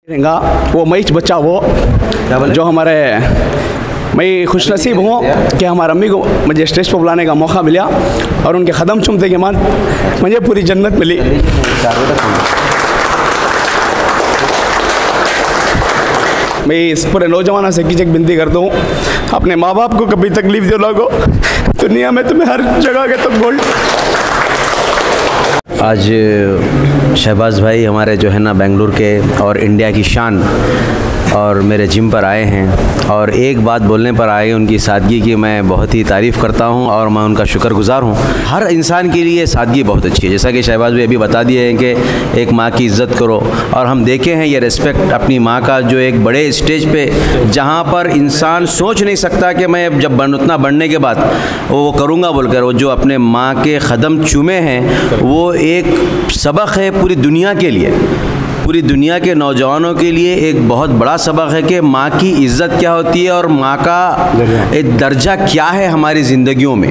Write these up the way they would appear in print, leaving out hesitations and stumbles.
रहेगा वो मईच बच्चा वो जो हमारे मैं खुशनसीब हूँ कि हमारे अम्मी को मुझे स्टेज पर बुलाने का मौका मिला और उनके कदम चूमते के बाद मुझे पूरी जन्नत मिली। मैं इस पूरे नौजवानों से एक विनती करता हूँ, अपने माँ बाप को कभी तकलीफ दो लोगों, दुनिया में तुम्हें हर जगह के तुम गोल्ड। आज शहबाज भाई हमारे जो है ना बेंगलुरु के और इंडिया की शान और मेरे जिम पर आए हैं और एक बात बोलने पर आए उनकी सादगी की मैं बहुत ही तारीफ़ करता हूं और मैं उनका शुक्रगुज़ार हूं। हर इंसान के लिए सादगी बहुत अच्छी है, जैसा कि शहबाज भाई अभी बता दिए हैं कि एक माँ की इज़्ज़त करो और हम देखे हैं ये रिस्पेक्ट अपनी माँ का जो एक बड़े स्टेज पे जहाँ पर इंसान सोच नहीं सकता कि मैं जब उतना बढ़ने के बाद वो करूँगा बोलकर, वो जो अपने माँ के कदम चूमे हैं वो एक सबक है पूरी दुनिया के लिए, पूरी दुनिया के नौजवानों के लिए एक बहुत बड़ा सबक है कि माँ की इज़्ज़त क्या होती है और माँ का एक दर्जा क्या है हमारी ज़िंदगियों में।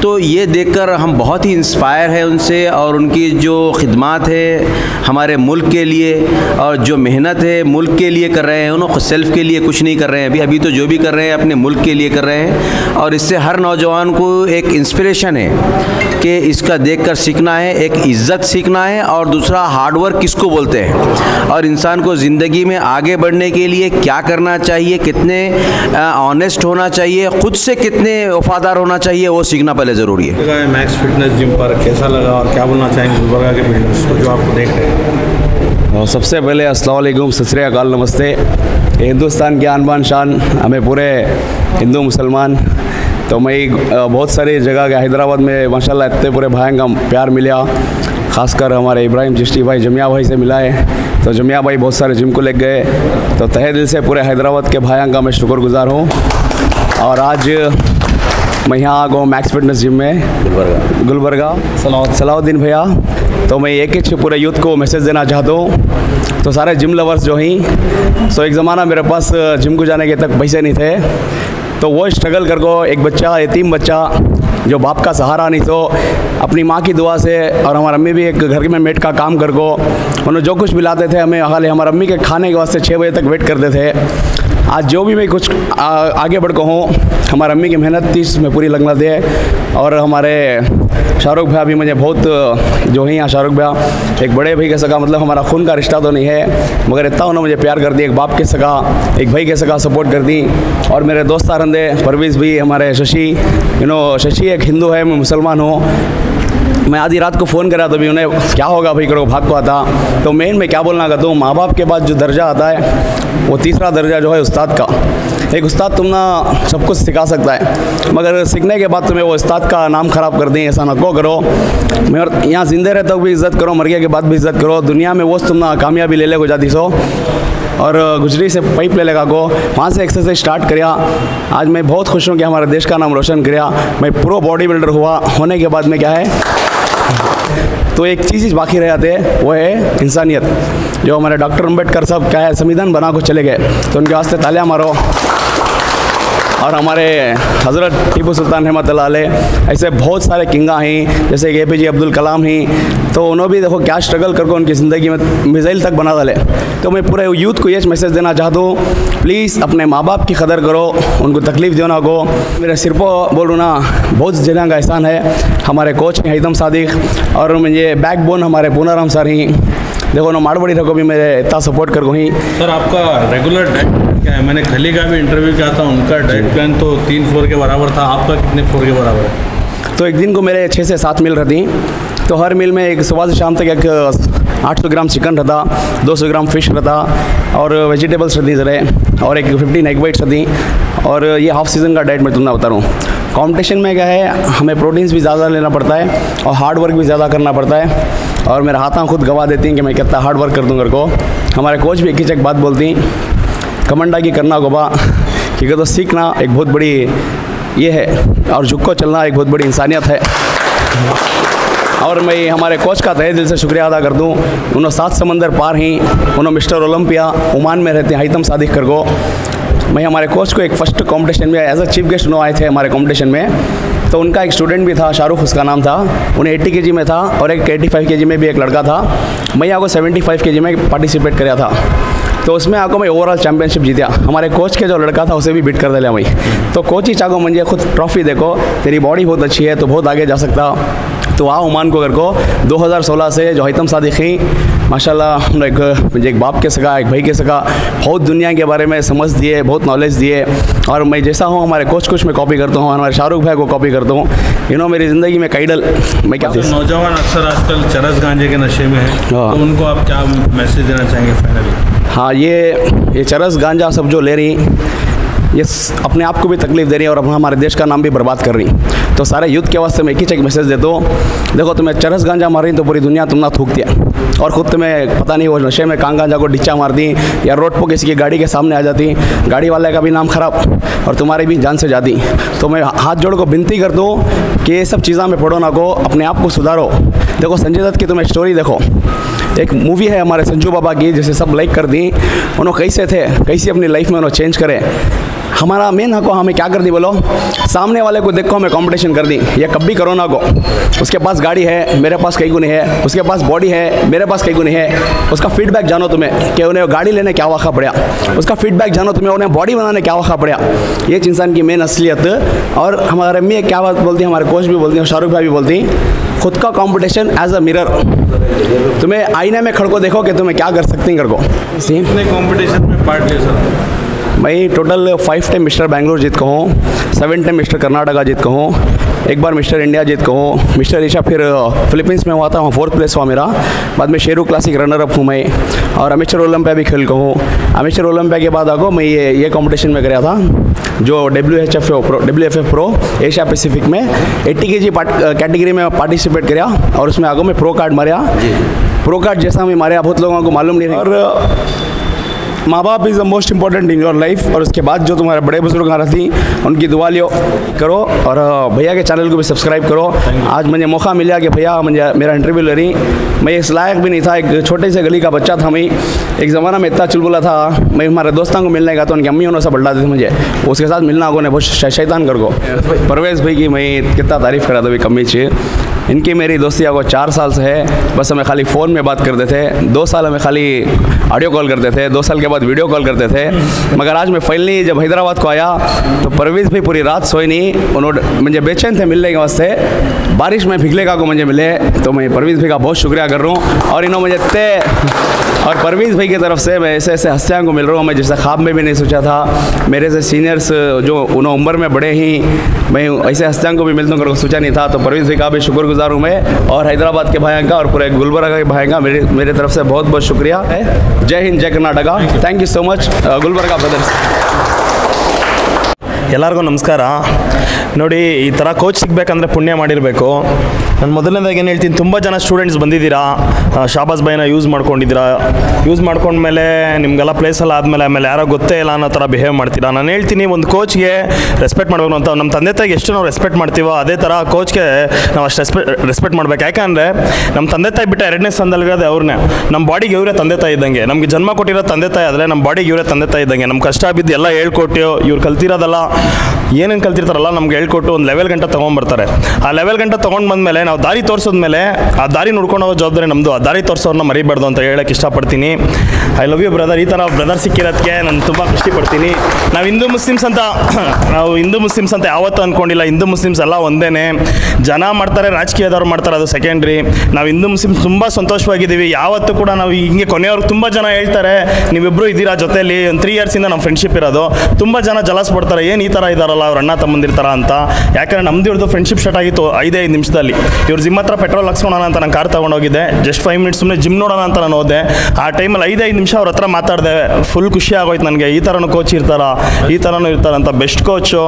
तो ये देखकर हम बहुत ही इंस्पायर हैं उनसे और उनकी जो खिदमत है हमारे मुल्क के लिए और जो मेहनत है मुल्क के लिए कर रहे हैं, उन्होंने सेल्फ़ के लिए कुछ नहीं कर रहे हैं अभी तो जो भी कर रहे हैं अपने मुल्क के लिए कर रहे हैं और इससे हर नौजवान को एक इंस्पिरेशन है कि इसका देखकर सीखना है, एक इज़्ज़त सीखना है और दूसरा हार्डवर्क किसको बोलते हैं और इंसान को ज़िंदगी में आगे बढ़ने के लिए क्या करना चाहिए, कितने ऑनेस्ट होना चाहिए, ख़ुद से कितने वफादार होना चाहिए, वो सीखना पहले ज़रूरी है। मैक्स फिटनेस जिम पर कैसा लगा और क्या बोलना चाहेंगे गुलबर्गा के बिल्डर्स को जो आपको देख रहे हैं? और सबसे पहले अस्सलाम वालेकुम, सत श्री अकाल, नमस्ते। हिंदुस्तान की आन बान शान, हमें पूरे हिंदू मुसलमान, तो मैं बहुत सारी जगह गया, हैदराबाद में माशाल्लाह इतने पूरे भाइयों का प्यार मिला, ख़ासकर हमारे इब्राहिम चिश्ती भाई जमिया भाई से मिला है, तो जमिया भाई बहुत सारे जिम को ले गए, तो तहे दिल से पूरे हैदराबाद के भाइयों का मैं शुक्रगुज़ार हूँ। और आज मैं यहाँ आ गया हूँ मैक्स फिटनेस जिम में गुलबर्गा सलाउद्दीन भैया। तो मैं एक पूरे यूथ को मैसेज देना चाहता हूँ, तो सारे जिम लवर्स जो हैं, सो एक ज़माना मेरे पास जिम को जाने के तक पैसे नहीं थे, तो वो स्ट्रगल कर को एक बच्चा, यतीम बच्चा जो बाप का सहारा नहीं, तो अपनी माँ की दुआ से और हमारी अम्मी भी एक घर में मेड का काम कर को उन्होंने जो कुछ भी लाते थे हमें, खाली हमारी अम्मी के खाने के वास्ते 6 बजे तक वेट करते थे। आज जो भी मैं कुछ आगे बढ़ को हूँ, हमारी अम्मी की मेहनत 30 में पूरी लगना दे। और हमारे शाहरुख भैया भी मुझे बहुत जो है यहाँ, शाहरुख भैया एक बड़े भाई के सका, मतलब हमारा खून का रिश्ता तो नहीं है मगर इतना उन्होंने मुझे प्यार कर दिया, एक बाप के सका, एक भाई के सका सपोर्ट कर दी। और मेरे दोस्त रंदे परवेज़ भी, हमारे शशि, शशि एक हिंदू है, मैं मुसलमान हूँ। मैं आधी रात को फ़ोन करा तो भी उन्हें क्या होगा भाई करो भाग को आता। तो मेन मैं क्या बोलना चाहता हूँ, माँ बाप के बाद जो दर्जा आता है वो तीसरा दर्जा जो है उस्ताद का। एक उस्ताद तुम ना सब कुछ सिखा सकता है मगर सीखने के बाद तुम्हें वो उस्ताद का नाम ख़राब कर दें, ऐसा ना करो। मैं यहाँ जिंदे रहते हुए भी इज़्ज़त करो, मर गया के बाद भी इज़्ज़त करो। दुनिया में वो तुम ना कामयाबी ले को जाती सो और गुजरी से पाइप ले लगा को वहाँ से एक्सरसाइज स्टार्ट करिया। आज मैं बहुत खुश हूँ कि हमारे देश का नाम रोशन करिया। मैं प्रो बॉडी बिल्डर हुआ, होने के बाद में क्या है तो एक चीज़ बाकी रह जाते हैं, वो है इंसानियत। जो हमारे डॉक्टर अम्बेडकर साहब क्या है संविधान बना को चले गए, तो उनके वास्ते तालियां मारो। और हमारे हज़रत टीपू सुल्तान रहमतुल्लाह अलैह, ऐसे बहुत सारे किंगा हैं जैसे कि APJ अब्दुल कलाम हैं, तो उन्होंने भी देखो क्या स्ट्रगल करके उनकी ज़िंदगी में मिसाइल तक बना डाले। तो मैं पूरे यूथ को ये मैसेज देना चाहता हूँ, प्लीज़ अपने माँ बाप की कदर करो, उनको तकलीफ़ दो ना को। मेरे सिर पर बोलूँ ना बहुत जना का एहसान है, हमारे कोच हैं हैदम सादिक और मुझे बैकबोन हमारे पूनाराम सर ही, देखो ना माड़बड़ी रखो भी मेरे इतना सपोर्ट कर को ही। सर आपका रेगुलर डाइट क्या है? मैंने खली का भी इंटरव्यू किया था, उनका डाइट प्लान तो 3 फ्लोर के बराबर था, आपका कितने फ्लोर के बराबर है? तो एक दिन को मेरे 6 से 7 मील रहती, तो हर मील में एक सुबह से शाम तक एक 800 ग्राम चिकन रहता, 200 ग्राम फिश रहता और वेजिटेबल्स रहती रहे और एक 15 एग वाइट्स रहती। और ये हाफ सीज़न का डाइट मैं तुमने बता रहा हूँ। कंपटीशन में क्या है, हमें प्रोटीन्स भी ज़्यादा लेना पड़ता है और हार्ड वर्क भी ज़्यादा करना पड़ता है और मेरे हाथों खुद गवा देती हैं कि मैं कितना हार्ड वर्क कर दूँ घर को। हमारे कोच भी एक बात बोलती, कमंडा की करना गोबा, क्योंकि तो सीखना एक बहुत बड़ी ये है और झुक को चलना एक बहुत बड़ी इंसानियत है। और मैं हमारे कोच का तहे दिल से शुक्रिया अदा कर दूँ, उन्होंने 7 समंदर पार ही, उन्होंने मिस्टर ओलंपिया ओमान में रहते हैं हैतम सादिक कर को। मैं हमारे कोच को एक फ़र्स्ट कंपटीशन में एज अ चीफ गेस्ट उन्होंने आए थे हमारे कंपटीशन में, तो उनका एक स्टूडेंट भी था, शाहरुख उसका नाम था, उन्हें 80 kg में था और एक 85 kg में भी एक लड़का था। मैं यहाँ को 75 kg में पार्टिसिपेट कराया था। तो उसमें आको मैं ओवरऑल चैंपियनशिप जीता। हमारे कोच के जो लड़का था उसे भी बीट कर दिया मैं। तो कोच ही चाहो मुझे खुद ट्रॉफी देखो, तेरी बॉडी बहुत अच्छी है तो बहुत आगे जा सकता। तो आओ ओमान को घर को 2016 से जो हैतम सादिकी माशाल्लाह एक बाप के सका, एक भाई के सका, बहुत दुनिया के बारे में समझ दिए, बहुत नॉलेज दिए। और मैं जैसा हूँ हमारे कोच कुछ मैं कॉपी करता हूँ, हमारे शाहरुख भाई को कॉपी करता हूँ। मेरी ज़िंदगी में काइडल मैं क्या नौजवान अक्सर आजकल चरस गांजे के नशे में है, तो उनको आप क्या मैसेज देना चाहेंगे फाइनली? हाँ, ये चरस गांजा सब जो ले रही ये अपने आप को भी तकलीफ दे रही है और हमारे देश का नाम भी बर्बाद कर रही। तो सारे यूथ के वास्ते मैं एक मैसेज देता हूँ, देखो तुम्हें चरस गांजा मार रही तो पूरी दुनिया तुम ना थूक दिया, और ख़ुद तुम्हें पता नहीं वो नशे में कां गांजा को डिच्चा मार दी या रोड पर किसी की गाड़ी के सामने आ जाती, गाड़ी वाले का भी नाम ख़राब और तुम्हारी भी जान से जाती। तो मैं हाथ जोड़ को विनती करता हूँ कि ये सब चीज़ें में पढ़ो ना को, अपने आप को सुधारो। देखो संजय दत्त की तुम्हें स्टोरी देखो, एक मूवी है हमारे संजू बाबा की जिसे सब लाइक कर दी, उन्होंने कैसे थे, कैसे अपनी लाइफ में उन्होंने चेंज करे। हमारा मेन हको हमें क्या कर दी बोलो, सामने वाले को देखो हमें कंपटीशन कर दी, ये कभी करो ना को, उसके पास गाड़ी है मेरे पास कई गुनी है, उसके पास बॉडी है मेरे पास कई गुनी है, उसका फीडबैक जानो तुम्हें कि उन्हें गाड़ी लेने क्या वाक़ा पड़ा, उसका फीडबैक जानो तुम्हें उन्हें बॉडी बनाने क्या वाक़ा पड़ा। ये इंसान की मेन असलियत। और हमारे अम्मी क्या बात बोलती है, हमारे कोच भी बोलती हैं, शाहरुख भाई भी बोलती हैं, खुद का कंपटीशन एज अ मिरर, तुम्हें आईने में खड़को देखो कि तुम्हें क्या कर सकती हैं। कर कितने कंपटीशन में पार्ट लिया सर? मैं टोटल 5 टाइम मिस्टर बैंगलोर जीत का हूँ, 7 टाइम मिस्टर कर्नाटका जीत का हूँ, एक बार मिस्टर इंडिया जीत का हूँ, मिस्टर एशिया फिर फिलीपींस में हुआ था, वहाँ 4th प्लेस हुआ मेरा। बाद में शेरू क्लासिक रनर अप हूँ मैं, और अमेचर ओलंपिया भी खेल का हूँ। अमेचर ओलंपिया के बाद आगो मैं ये कंपटीशन में गया था जो WFF प्रो एशिया पैसिफिक में 80 kg कैटेगरी में पार्टिसिपेट किया, और उसमें आगो मैं प्रो कार्ड मारा। प्रो कार्ड जैसा मैं मारा बहुत लोगों को मालूम नहीं। और माँ बाप is the most important in your life, और उसके बाद जो तुम्हारे बड़े बुजुर्ग आ रही थी उनकी दुआ लियो करो, और भैया के चैनल को भी सब्सक्राइब करो। आज मुझे मौका मिला कि भैया मुझे मेरा इंटरव्यू ले रही, मैं इस लायक भी नहीं था, एक छोटे से गली का बच्चा था मैं, एक ज़माना में इतना चुलबुला था। मैं हमारे दोस्तों को मिलने गया तो उनकी अम्मी उन्होंने सब बढ़ा दी थी मुझे, उसके साथ मिलना को ने बहुत शैतान कर को। परवेज़ भाई की मैं कितना तारीफ़ करा था, कमी चाहिए। इनकी मेरी दोस्ती को 4 साल से है, बस हमें खाली फ़ोन में बात करते थे, 2 साल हमें खाली ऑडियो कॉल करते थे, 2 साल के बाद वीडियो कॉल करते थे। मगर आज मैं फाइनली जब हैदराबाद को आया तो परवेज़ भाई पूरी रात सोई नहीं, उन्होंने मुझे बेचैन थे मिलने के वास्ते, बारिश में भिगले का को मुझे मिले, तो मैं परवेज़ भाई का बहुत शुक्रिया कर रहा हूँ। और इन्होंने मुझे और परवेज़ भाई की तरफ से मैं ऐसे ऐसे हस्तियों को मिल रहा हूँ मैं जैसा ख्वाब में भी नहीं सोचा था। मेरे से सीनियर्स जो उन्होंने उम्र में बड़े ही, मैं ऐसे हस्तियों को भी मिलता हूँ सोचा नहीं था। तो परवेज़ भाई का भी शुक्रगुजार हूँ मैं, और हैदराबाद के भाइयों का और पूरे गुलबर्गा के भाइयों का मेरे तरफ से बहुत बहुत शुक्रिया है। जय हिंद, जय Karnataka, thank you so much Gulbarga brothers. ಎಲ್ಲರಿಗೂ ನಮಸ್ಕಾರ। ನೋಡಿ, ಈ ಥರ ಕೋಚ್ ಸಿಗಬೇಕಂದ್ರೆ ಪುಣ್ಯ ಮಾಡಿರಬೇಕು। ನಾನು ಮೊದಲನೇದಾಗಿ ಏನು ಹೇಳ್ತೀನಿ, ತುಂಬ ಜನ ಸ್ಟೂಡೆಂಟ್ಸ್ ಬಂದಿದ್ದೀರಾ, ಶಾಬಾಸ್ ಬೈನ ಯೂಸ್ ಮಾಡ್ಕೊಂಡಿದ್ದೀರಾ, ಯೂಸ್ ಮಾಡ್ಕೊಂಡ್ಮೇಲೆ ನಿಮಗೆಲ್ಲ ಪ್ಲೇಸೆಲ್ಲ ಆಮೇಲೆ ಯಾರೋ ಗೊತ್ತೇ ಇಲ್ಲ ಅನ್ನೋ ಥರ ಬಿಹೇವ್ ಮಾಡ್ತೀರಾ। ನಾನು ಹೇಳ್ತೀನಿ, ಒಂದು ಕೋಚ್ಗೆ ರೆಸ್ಪೆಕ್ಟ್ ಮಾಡಬೇಕು ಅಂತ, ನಮ್ಮ ತಂದೆ ತಾಯಿಗೆ ಎಷ್ಟು ನಾವು ರೆಸ್ಪೆಕ್ಟ್ ಮಾಡ್ತೀವೋ ಅದೇ ಥರ ಕೋಚ್ಗೆ ನಾವು ಅಷ್ಟು ರೆಸ್ಪೆಕ್ಟ್ ಮಾಡಬೇಕು। ಯಾಕಂದರೆ ನಮ್ಮ ತಂದೆ ತಾಯಿ ಬಿಟ್ಟು ಎರಡನೇ ಸ್ಥಾನದಲ್ಲಿರೋದೇ ಅವ್ರನ್ನೇ, ನಮ್ಮ ಬಾಡಿಗೆ ಇವರೇ ತಂದೆ ತಾಯಿ ಇದ್ದಂಗೆ, ನಮಗೆ ಜನ್ಮ ಕೊಟ್ಟಿರೋ ತಂದೆ ತಾಯಿ ಆದರೆ ನಮ್ಮ ಬಾಡಿಗೆ ಇವರೇ ತಂದೆ ತಾಯಿ ಇದ್ದಂಗೆ। ನಮ್ಮ ಕಷ್ಟ ಬಿದ್ದು ಎಲ್ಲ ಹೇಳ್ಕೊಟ್ಟು ಇವ್ರು ಕಲ್ತಿರೋದಲ್ಲ, ಏನೇನು ಕಲ್ತಿರ್ತಾರಲ್ಲ ನಮ್ಗೆ ಹೇಳ್ಕೊಟ್ಟು ಒಂದು ಲೆವೆಲ್ ಗಂಟ ತೊಗೊಂಡ್ಬರ್ತಾರೆ। ಆ ಲೆವೆಲ್ ಗಂಟ ತೊಗೊಂಡು ಬಂದಮೇಲೆ ನಾವು ದಾರಿ ತೋರಿಸೋದ್ಮೇಲೆ ಆ ದಾರಿ ನೋಡ್ಕೊಂಡು ಹೋಗೋ ಜವಾಬ್ದಾರಿ ನಮ್ಮದು, ಆ ದಾರಿ ತೋರಿಸೋರನ್ನ ಮರಿಬಾರ್ದು ಅಂತ ಹೇಳಕ್ಕೆ ಇಷ್ಟಪಡ್ತೀನಿ। ಐ ಲವ್ ಯು ಬ್ರದರ್, ಈ ಥರ ಬ್ರದರ್ ಸಿಕ್ಕಿರೋದಕ್ಕೆ ನಾನು ತುಂಬ ಖುಷಿ ಪಡ್ತೀನಿ। ನಾವು ಹಿಂದೂ ಮುಸ್ಲಿಮ್ಸ್ ಅಂತ ಯಾವತ್ತೂ ಅಂದ್ಕೊಂಡಿಲ್ಲ, ಹಿಂದೂ ಮುಸ್ಲಿಮ್ಸ್ ಎಲ್ಲ ಒಂದೇ, ಜನ ಮಾಡ್ತಾರೆ ರಾಜಕೀಯದವ್ರು ಮಾಡ್ತಾರೆ ಅದು ಸೆಕೆಂಡ್ರಿ। ನಾವು ಹಿಂದೂ ಮುಸ್ಲಿಮ್ಸ್ ತುಂಬ ಸಂತೋಷವಾಗಿದ್ದೀವಿ, ಯಾವತ್ತೂ ಕೂಡ ನಾವು ಹಿಂಗೆ ಕೊನೆಯವ್ರಿಗೆ ತುಂಬ ಜನ ಹೇಳ್ತಾರೆ ನೀವಿಬ್ಬರು ಇದ್ದೀರಾ ಜೊತೆಯಲ್ಲಿ, ಒಂದು 3 years ನಮ್ಮ ಫ್ರೆಂಡ್ಶಿಪ್ ಇರೋದು, ತುಂಬ ಜನ ಜಲಸ್ ಪಡ್ತಾರೆ ಏನು ಈ ಥರ ಇದ್ದಾರಲ್ಲ ಅವ್ರು ಅಣ್ಣ ತಮ್ಮಂದಿರ್ತಾರ ಅಂತ। ಯಾಕಂದರೆ ನಮ್ಮದು ಇವ್ರದ್ದು ಫ್ರೆಂಡ್ಶಿಪ್ ಸ್ಟಾರ್ಟ್ ಆಗಿತ್ತು 5 ನಿಮಿಷದಲ್ಲಿ, ಇವ್ರು ಜಿಮ್ ಹತ್ರ ಪೆಟ್ರೋಲ್ ಹಾಕ್ಸ್ಕೊಳೋಣ ಅಂತ ನಾನು ಕಾರ್ ತೊಗೊಂಡೋಗಿದ್ದೆ, ಜಸ್ಟ್ 5 minutes ಸುಮ್ಮನೆ ಜಿಮ್ ನೋಡೋಣ ಅಂತ ನಾನು ಹೋದೆ। ಆ ಟೈಮಲ್ಲಿ 5 ನಿಮಿಷ ಅವ್ರ ಹತ್ರ ಮಾತಾಡಿದೆ, ಫುಲ್ ಖುಷಿ ಆಗೋಯ್ತು ನನಗೆ, ಈ ಥರನೂ ಕೋಚ್ ಇರ್ತಾರಾ, ಈ ಥರನೂ ಇರ್ತಾರಂತ, ಬೆಸ್ಟ್ ಕೋಚು,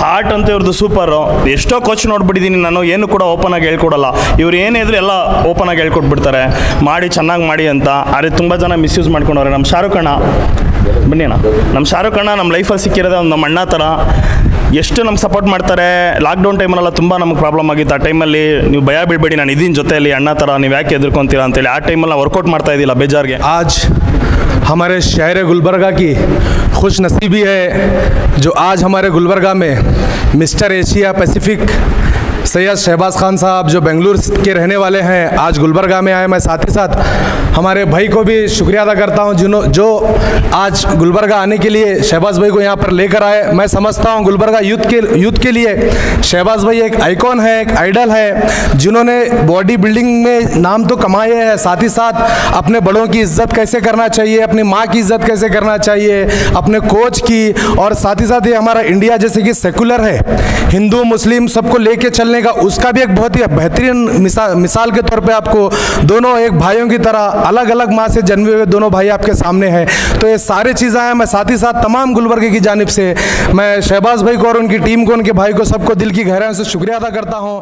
ಹಾರ್ಟ್ ಅಂತ ಇವ್ರದ್ದು ಸೂಪರು। ಎಷ್ಟೋ ಕೋಚ್ ನೋಡ್ಬಿಟ್ಟಿದ್ದೀನಿ ನಾನು, ಏನು ಕೂಡ ಓಪನ್ ಆಗಿ ಹೇಳ್ಕೊಡಲ್ಲ, ಇವ್ರು ಏನಿದ್ರು ಎಲ್ಲ ಓಪನ್ ಆಗಿ ಹೇಳ್ಕೊಟ್ಬಿಡ್ತಾರೆ, ಮಾಡಿ ಚೆನ್ನಾಗಿ ಮಾಡಿ ಅಂತ। ಆದರೆ ತುಂಬ ಜನ ಮಿಸ್ಯೂಸ್ ಮಾಡ್ಕೊಂಡವ್ರೆ। ನಮ್ಮ ಶಾರುಖ್ ಅಣ್ಣ ಬನ್ನಿ ಅಣ್ಣ, ನಮ್ಮ ಶಾರುಖ್ ಅಣ್ಣ ನಮ್ಮ ಲೈಫಲ್ಲಿ ಸಿಕ್ಕಿರೋದೇ ಒಂದು ನಮ್ಮ ಅಣ್ಣ ಥರ, ಎಷ್ಟು ನಮ್ಗೆ ಸಪೋರ್ಟ್ ಮಾಡ್ತಾರೆ। ಲಾಕ್ಡೌನ್ ಟೈಮಲ್ಲೆಲ್ಲ ತುಂಬ ನಮಗೆ ಪ್ರಾಬ್ಲಮ್ ಆಗಿತ್ತು, ಆ ಟೈಮಲ್ಲಿ ನೀವು ಭಯ ಬೀಳಬೇಡಿ ನಾನು ಇದೀನಿ ಜೊತೆಯಲ್ಲಿ ಅಣ್ಣ ಥರ, ನೀವು ಯಾಕೆ ಎದುರ್ಕೊಂತೀರಾ ಅಂತೇಳಿ ಆ ಟೈಮಲ್ಲಿ ನಾವು ವರ್ಕೌಟ್ ಮಾಡ್ತಾ ಇದ್ದಿಲ್ಲ ಬೇಜಾರ್ಗೆ। आज हमारे शहर गुलबर्गा की खुश नसीबी है जो आज हमारे गुलबर्गा में Mister Asia Pacific Syed Shahbaz Khan साहब जो बेंगलुरु के रहने वाले हैं आज गुलबर्गा में आए। मैं साथ ही साथ हमारे भाई को भी शुक्रिया अदा करता हूँ जो आज गुलबर्गा आने के लिए शहबाज भाई को यहाँ पर लेकर आए। मैं समझता हूँ गुलबर्गा यूथ के लिए शहबाज भाई एक आइकॉन है, एक आइडल है, जिन्होंने बॉडी बिल्डिंग में नाम तो कमाए हैं, साथ ही साथ अपने बड़ों की इज्जत कैसे करना चाहिए, अपनी माँ की इज्जत कैसे करना चाहिए, अपने कोच की, और साथ ही साथ ये हमारा इंडिया जैसे कि सेकुलर है, हिंदू मुस्लिम सबको लेके चलने का, उसका भी एक बहुत ही बेहतरीन मिसाल के तौर पे आपको दोनों एक भाइयों की तरह अलग अलग माँ से जन्मे हुए दोनों भाई आपके सामने हैं। तो ये सारी चीज़ें हैं। मैं साथ ही साथ तमाम गुलबर्गे की जानिब से मैं शहबाज भाई को और उनकी टीम को, उनके भाई को, सबको दिल की गहराइयों से शुक्रिया अदा करता हूँ।